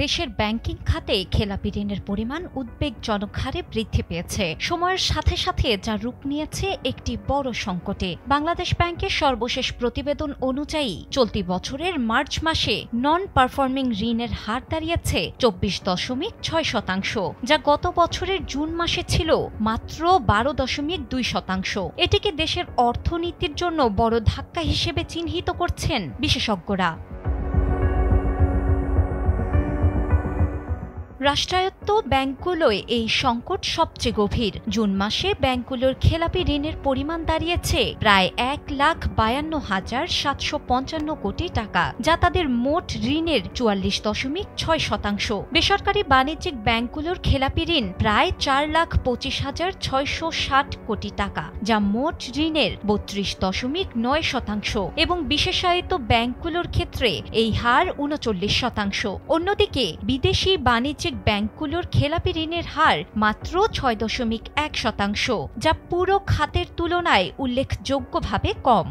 দেশের ব্যাংকিং খাতে খেলাপি ঋণের পরিমাণ উদ্বেগজনক হারে বৃদ্ধি পেয়েছে। সময়ের সাথে সাথে যা রূপ নিয়েছে একটি বড় সংকটে। বাংলাদেশ ব্যাংকের সর্বশেষ প্রতিবেদন অনুযায়ী চলতি বছরের মার্চ মাসে নন পারফর্মিং ঋণের হার দাঁড়িয়েছে 24.6%, যা গত বছরের জুন মাসে ছিল মাত্র 12.2%। এটিকে দেশের অর্থনীতির জন্য বড় ধাক্কা হিসেবে চিহ্নিত করছেন বিশেষজ্ঞরা। রাষ্ট্রায়ত্ত ব্যাংকগুলোয় এই সংকট সবচেয়ে গভীর। জুন মাসে ব্যাংকগুলোর খেলাপি ঋণের পরিমাণ দাঁড়িয়েছে প্রায় 1,52,755 কোটি টাকা, যা তাদের মোট ঋণের 44.6%। বেসরকারি বাণিজ্যিক ব্যাংকগুলোর খেলাপি ঋণ প্রায় 4,25,660 কোটি টাকা, যা মোট ঋণের 32.9%, এবং বিশেষায়িত ব্যাংকগুলোর ক্ষেত্রে এই হার 39%। অন্যদিকে বিদেশি বাণিজ্যিক ব্যাংকগুলোর খেলাপি ঋণের হার মাত্র 6.1%, যা পুরো খাতের তুলনায় উল্লেখযোগ্যভাবে কম।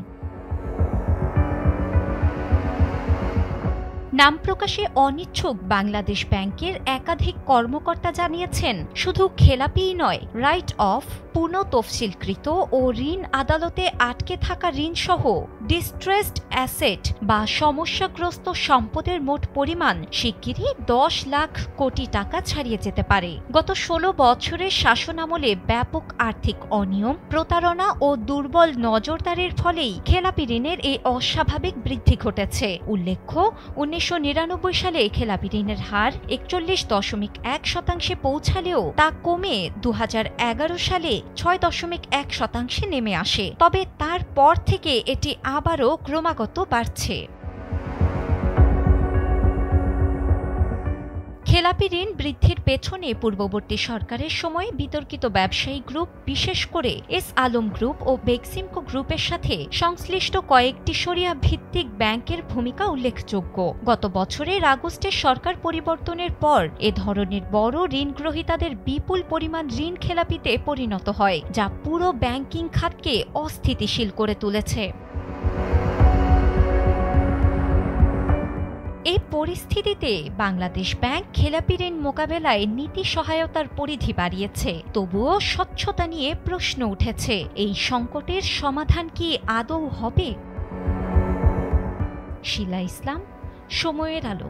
নাম প্রকাশে অনিচ্ছুক বাংলাদেশ ব্যাংকের একাধিক কর্মকর্তা জানিয়েছেন, শুধু খেলাপিই নয়, রাইট অফ, পুনঃ তফসিলকৃত ও ঋণ আদালতে আটকে থাকা ঋণসহ ডিস্ট্রেসড অ্যাসেট বা সমস্যাগ্রস্ত সম্পদের মোট পরিমাণ শিগগিরই 10 লাখ কোটি টাকা ছাড়িয়ে যেতে পারে। গত 16 বছরের শাসনামলে ব্যাপক আর্থিক অনিয়ম, প্রতারণা ও দুর্বল নজরদারির ফলেই খেলাপি ঋণের এই অস্বাভাবিক বৃদ্ধি ঘটেছে। উল্লেখ্য, 1999 সালে খেলাপি ঋণের হার 41.1% পৌঁছালেও তা কমে 2011 সালে 6.1% নেমে আসে। তবে তারপর থেকে এটি আবারও ক্রমাগত বাড়ছে। খেলাপি ঋণ বৃদ্ধির পেছনে পূর্ববর্তী সরকারের সময় বিতর্কিত ব্যবসায়ী গ্রুপ, বিশেষ করে এস আলম গ্রুপ ও বেক্সিমকো গ্রুপের সাথে সংশ্লিষ্ট কয়েকটি শরিয়া ভিত্তিক ব্যাংকের ভূমিকা উল্লেখযোগ্য। গত বছরের আগস্টে সরকার পরিবর্তনের পর এ ধরনের বড় ঋণ গ্রহীতাদের বিপুল পরিমাণ ঋণ খেলাপিতে পরিণত হয়, যা পুরো ব্যাংকিং খাতকে অস্থিতিশীল করে তুলেছে। এই পরিস্থিতিতে বাংলাদেশ ব্যাংক খেলাপি ঋণ মোকাবেলায় নীতি সহায়তার পরিধি বাড়িয়েছে। তবুও স্বচ্ছতা নিয়ে প্রশ্ন উঠেছে, এই সংকটের সমাধান কি আদৌ হবে? শিলা ইসলাম, সময়ের আলো।